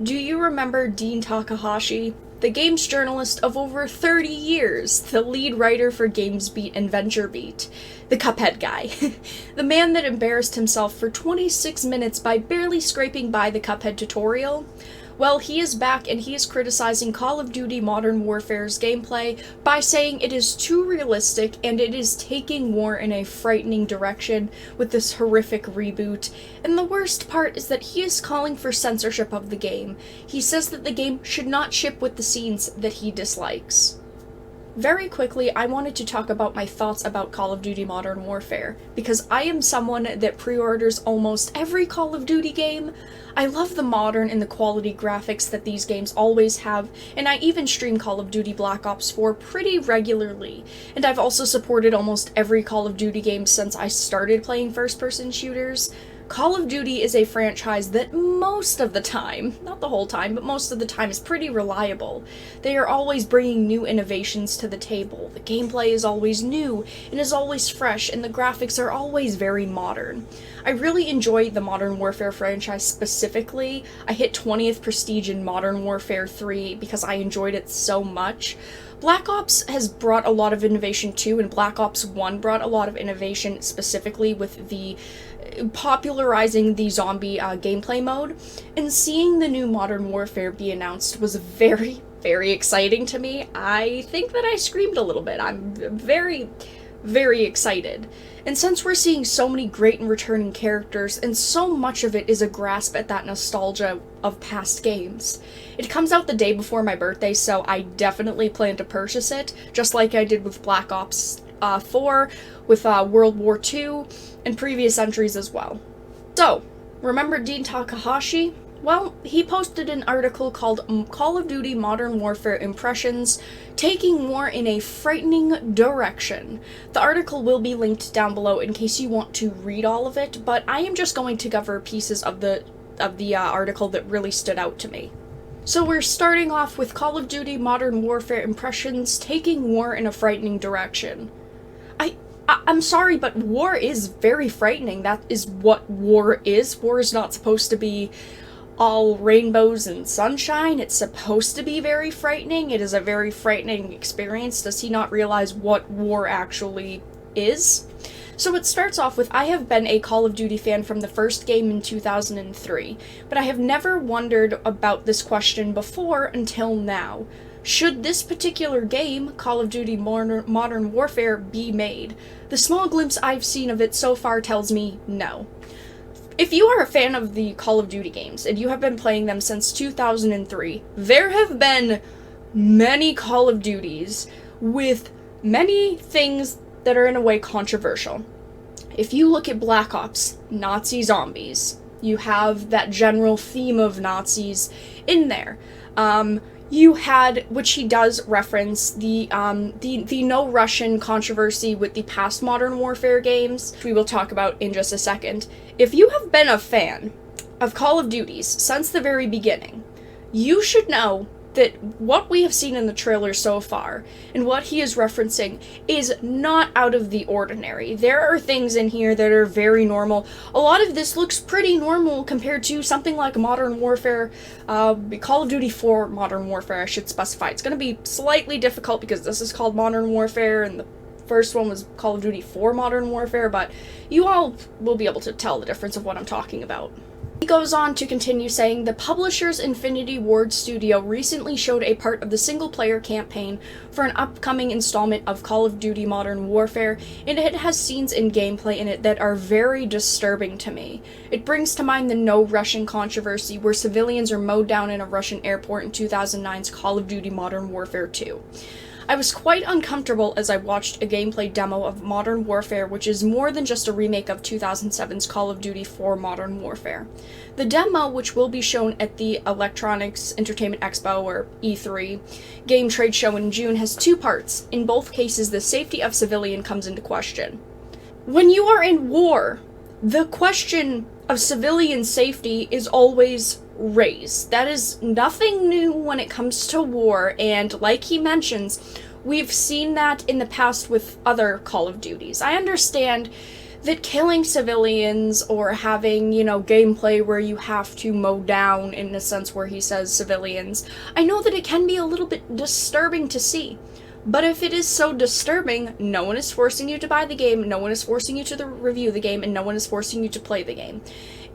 Do you remember Dean Takahashi? The games journalist of over 30 years, the lead writer for GamesBeat and VentureBeat, the Cuphead guy, the man that embarrassed himself for 26 minutes by barely scraping by the Cuphead tutorial? Well, he is back and he is criticizing Call of Duty Modern Warfare's gameplay by saying it is too realistic and it is taking war in a frightening direction with this horrific reboot. And the worst part is that he is calling for censorship of the game. He says that the game should not ship with the scenes that he dislikes. Very quickly, I wanted to talk about my thoughts about Call of Duty Modern Warfare, because I am someone that pre-orders almost every Call of Duty game. I love the modern and the quality graphics that these games always have, and I even stream Call of Duty Black Ops 4 pretty regularly, and I've also supported almost every Call of Duty game since I started playing first-person shooters. Call of Duty is a franchise that most of the time, not the whole time, but most of the time is pretty reliable. They are always bringing new innovations to the table. The gameplay is always new and is always fresh, and the graphics are always very modern. I really enjoy the Modern Warfare franchise specifically. I hit 20th prestige in Modern Warfare 3 because I enjoyed it so much. Black Ops has brought a lot of innovation too, and Black Ops 1 brought a lot of innovation specifically with the popularizing the zombie gameplay mode, and seeing the new Modern Warfare be announced was very, very exciting to me. I think that I screamed a little bit. I'm very, very excited. And since we're seeing so many great and returning characters, and so much of it is a grasp at that nostalgia of past games, it comes out the day before my birthday, so I definitely plan to purchase it, just like I did with Black Ops 4, with World War II, and previous entries as well. So, remember Dean Takahashi? Well, he posted an article called Call of Duty Modern Warfare Impressions, Taking War in a Frightening Direction. The article will be linked down below in case you want to read all of it, but I am just going to cover pieces of the article that really stood out to me. So we're starting off with Call of Duty Modern Warfare Impressions, Taking War in a Frightening Direction. I'm sorry, but war is very frightening. That is what war is. War is not supposed to be all rainbows and sunshine. It's supposed to be very frightening. It is a very frightening experience. Does he not realize what war actually is? So it starts off with, I have been a Call of Duty fan from the first game in 2003, but I have never wondered about this question before until now. Should this particular game, Call of Duty Modern Warfare, be made? The small glimpse I've seen of it so far tells me no. If you are a fan of the Call of Duty games, and you have been playing them since 2003, there have been many Call of Duties with many things that are in a way controversial. If you look at Black Ops, Nazi zombies, you have that general theme of Nazis in there. You had, which he does reference, the no Russian controversy with the past Modern Warfare games, which we will talk about in just a second. If you have been a fan of Call of Duties since the very beginning, you should know that what we have seen in the trailer so far, and what he is referencing, is not out of the ordinary. There are things in here that are very normal. A lot of this looks pretty normal compared to something like Modern Warfare, Call of Duty 4 Modern Warfare, I should specify. It's going to be slightly difficult because this is called Modern Warfare, and the first one was Call of Duty 4 Modern Warfare, but you all will be able to tell the difference of what I'm talking about. He goes on to continue saying, the publisher's Infinity Ward Studio recently showed a part of the single-player campaign for an upcoming installment of Call of Duty Modern Warfare, and it has scenes in gameplay in it that are very disturbing to me. It brings to mind the No Russian controversy, where civilians are mowed down in a Russian airport in 2009's Call of Duty Modern Warfare 2. I was quite uncomfortable as I watched a gameplay demo of Modern Warfare, which is more than just a remake of 2007's Call of Duty 4 Modern Warfare. The demo, which will be shown at the Electronics Entertainment Expo, or E3, game trade show in June, has two parts. In both cases, the safety of civilian comes into question. When you are in war, the question of civilian safety is always raised. That is nothing new when it comes to war, and like he mentions, we've seen that in the past with other Call of Duties. I understand that killing civilians or having, gameplay where you have to mow down, in a sense where he says civilians, I know that it can be a little bit disturbing to see. But if it is so disturbing, no one is forcing you to buy the game, no one is forcing you to review the game, and no one is forcing you to play the game.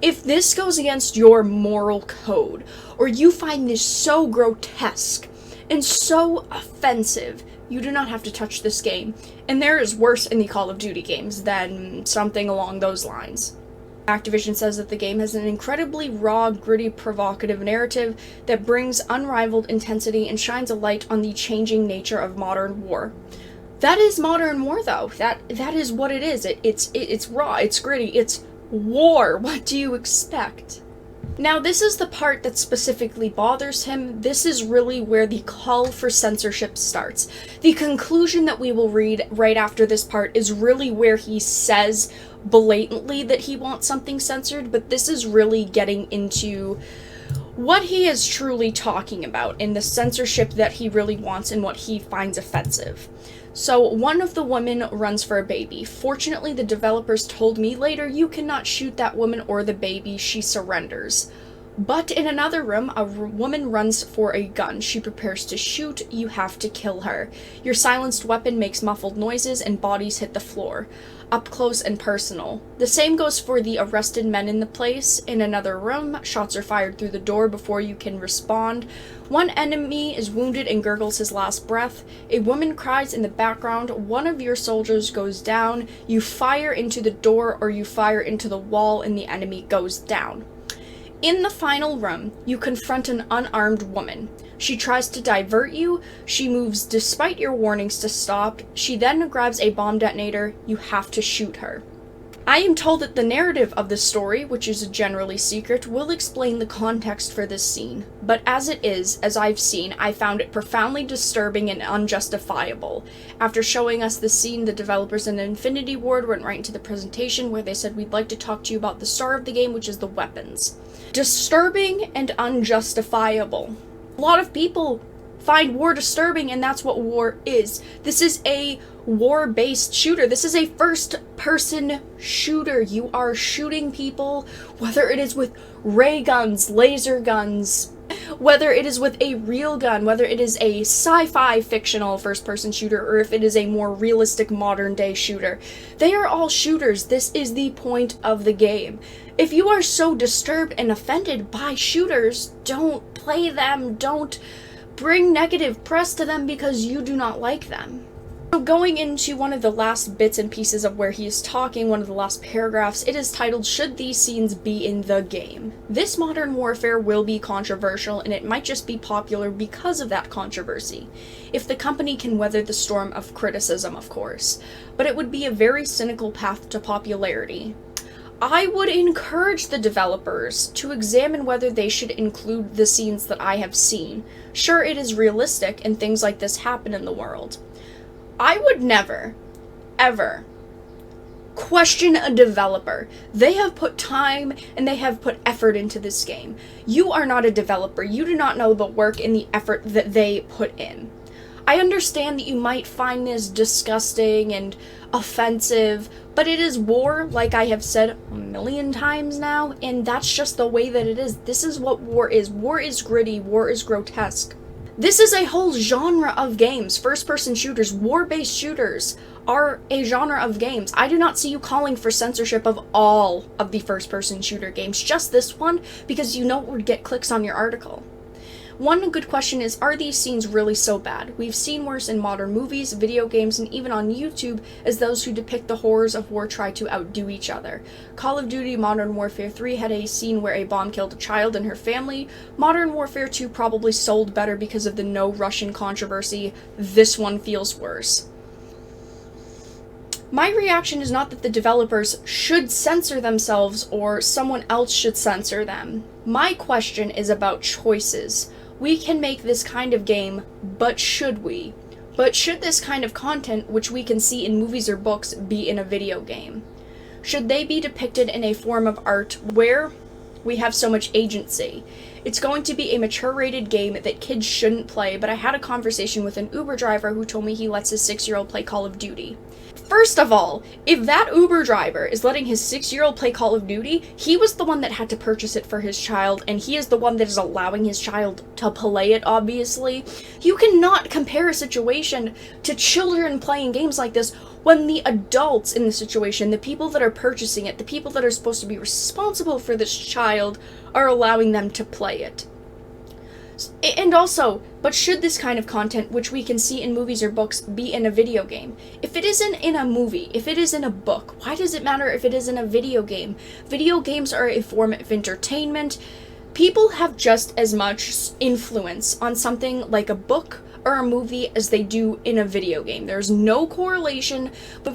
If this goes against your moral code, or you find this so grotesque and so offensive, you do not have to touch this game. And there is worse in the Call of Duty games than something along those lines. Activision says that the game has an incredibly raw, gritty, provocative narrative that brings unrivaled intensity and shines a light on the changing nature of modern war. That is modern war, though. That is what it is. It's raw, it's gritty, it's war. What do you expect? Now, this is the part that specifically bothers him. This is really where the call for censorship starts. The conclusion that we will read right after this part is really where he says blatantly that he wants something censored, but this is really getting into what he is truly talking about and the censorship that he really wants and what he finds offensive. So, one of the women runs for a baby. Fortunately, the developers told me later, you cannot shoot that woman or the baby, she surrenders. But in another room, a woman runs for a gun. She prepares to shoot, you have to kill her. Your silenced weapon makes muffled noises and bodies hit the floor. Up close and personal. The same goes for the arrested men in the place. In another room, shots are fired through the door before you can respond. One enemy is wounded and gurgles his last breath. A woman cries in the background. One of your soldiers goes down. You fire into the door or you fire into the wall and the enemy goes down. In the final room, you confront an unarmed woman. She tries to divert you. She moves despite your warnings to stop. She then grabs a bomb detonator. You have to shoot her. I am told that the narrative of the story, which is generally secret, will explain the context for this scene. But as it is, as I've seen, I found it profoundly disturbing and unjustifiable. After showing us the scene, the developers in Infinity Ward went right into the presentation where they said, we'd like to talk to you about the star of the game, which is the weapons. Disturbing and unjustifiable. A lot of people find war disturbing, and that's what war is. This is a war-based shooter. This is a first-person shooter. You are shooting people, whether it is with ray guns, laser guns, whether it is with a real gun, whether it is a sci-fi fictional first-person shooter, or if it is a more realistic modern-day shooter. They are all shooters. This is the point of the game. If you are so disturbed and offended by shooters, don't play them. Don't bring negative press to them because you do not like them. So going into one of the last bits and pieces of where he is talking, one of the last paragraphs, it is titled, Should These Scenes Be in the Game? This modern warfare will be controversial, and it might just be popular because of that controversy. If the company can weather the storm of criticism, of course. But it would be a very cynical path to popularity. I would encourage the developers to examine whether they should include the scenes that I have seen. Sure, it is realistic and things like this happen in the world. I would never, ever question a developer. They have put time and they have put effort into this game. You are not a developer. You do not know the work and the effort that they put in. I understand that you might find this disgusting and offensive, but it is war, like I have said a million times now, and that's just the way that it is. This is what war is. War is gritty. War is grotesque. This is a whole genre of games. First-person shooters, war-based shooters are a genre of games. I do not see you calling for censorship of all of the first-person shooter games, just this one, because you know it would get clicks on your article. One good question is, are these scenes really so bad? We've seen worse in modern movies, video games, and even on YouTube as those who depict the horrors of war try to outdo each other. Call of Duty Modern Warfare 3 had a scene where a bomb killed a child and her family. Modern Warfare 2 probably sold better because of the no Russian controversy. This one feels worse. My reaction is not that the developers should censor themselves or someone else should censor them. My question is about choices. We can make this kind of game, but should we? But should this kind of content, which we can see in movies or books, be in a video game? Should they be depicted in a form of art where we have so much agency? It's going to be a mature-rated game that kids shouldn't play, but I had a conversation with an Uber driver who told me he lets his 6-year-old play Call of Duty. First of all, if that Uber driver is letting his 6-year-old play Call of Duty, he was the one that had to purchase it for his child, and he is the one that is allowing his child to play it, obviously. You cannot compare a situation to children playing games like this when the adults in the situation, the people that are purchasing it, the people that are supposed to be responsible for this child, are allowing them to play it. And also, but should this kind of content, which we can see in movies or books, be in a video game? If it isn't in a movie, if it is in a book, why does it matter if it is in a video game? Video games are a form of entertainment. People have just as much influence on something like a book or a movie as they do in a video game. There's no correlation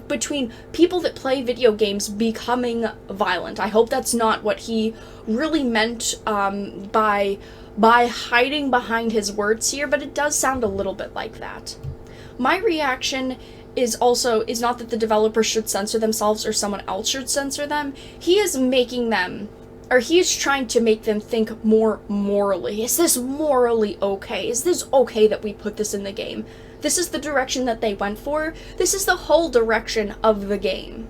between people that play video games becoming violent. I hope that's not what he really meant by hiding behind his words here, but it does sound a little bit like that. My reaction is not that the developer should censor themselves or someone else should censor them. He is trying to make them think more morally. Is this morally okay? Is this okay that we put this in the game? This is the direction that they went for. This is the whole direction of the game.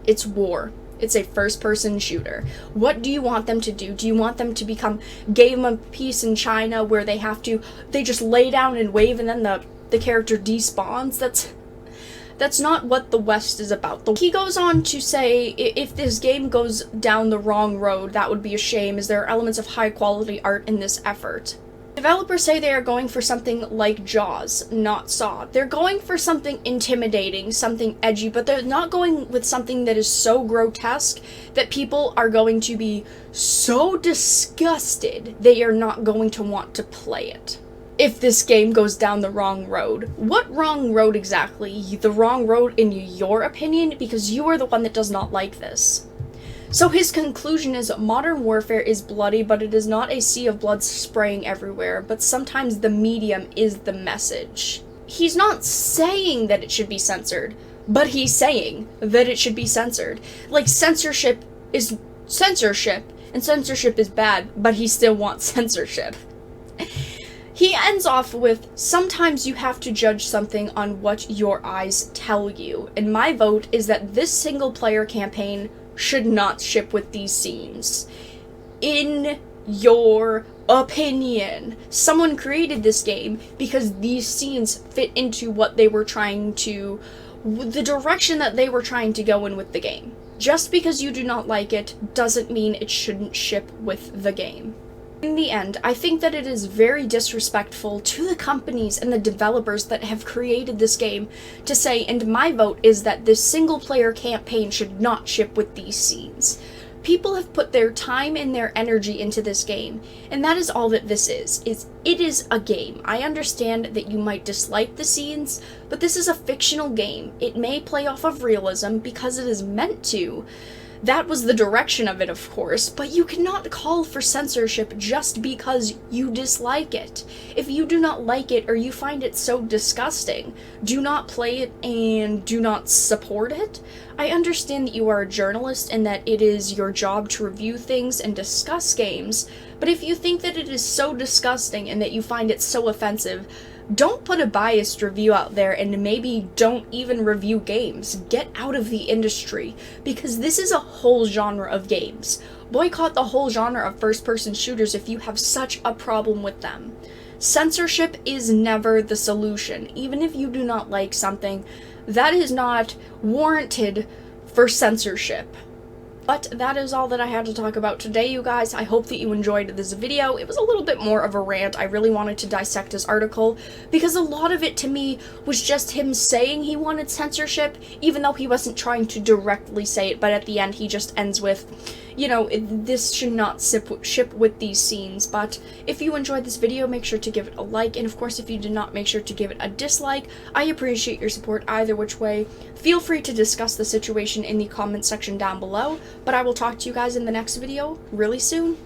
It's war. It's a first-person shooter. What do you want them to do? Do you want them to become Game of Peace in China where they just lay down and wave and then the character despawns? That's not what the West is about. He goes on to say, if this game goes down the wrong road, that would be a shame, as there are elements of high-quality art in this effort. Developers say they are going for something like Jaws, not Saw. They're going for something intimidating, something edgy, but they're not going with something that is so grotesque that people are going to be so disgusted they are not going to want to play it. If this game goes down the wrong road. What wrong road exactly? The wrong road in your opinion? Because you are the one that does not like this. So his conclusion is modern warfare is bloody, but it is not a sea of blood spraying everywhere, but sometimes the medium is the message. He's not saying that it should be censored, but he's saying that it should be censored. Like, censorship is censorship, and censorship is bad, but he still wants censorship. He ends off with, sometimes you have to judge something on what your eyes tell you, and my vote is that this single-player campaign should not ship with these scenes. In your opinion, someone created this game because these scenes fit into what they were trying to, the direction that they were trying to go in with the game. Just because you do not like it doesn't mean it shouldn't ship with the game. In the end, I think that it is very disrespectful to the companies and the developers that have created this game to say, and my vote is that this single-player campaign should not ship with these scenes. People have put their time and their energy into this game, and that is all that this is. It is a game. I understand that you might dislike the scenes, but this is a fictional game. It may play off of realism because it is meant to. That was the direction of it, of course, but you cannot call for censorship just because you dislike it. If you do not like it or you find it so disgusting, do not play it and do not support it. I understand that you are a journalist and that it is your job to review things and discuss games, but if you think that it is so disgusting and that you find it so offensive, don't put a biased review out there and maybe don't even review games. Get out of the industry, because this is a whole genre of games. Boycott the whole genre of first-person shooters if you have such a problem with them. Censorship is never the solution. Even if you do not like something, that is not warranted for censorship. But that is all that I had to talk about today, you guys. I hope that you enjoyed this video. It was a little bit more of a rant. I really wanted to dissect his article because a lot of it to me was just him saying he wanted censorship, even though he wasn't trying to directly say it, but at the end he just ends with, you know, this should not ship with these scenes. But if you enjoyed this video, make sure to give it a like, and of course if you did not, make sure to give it a dislike. I appreciate your support either which way. Feel free to discuss the situation in the comment section down below, but I will talk to you guys in the next video really soon.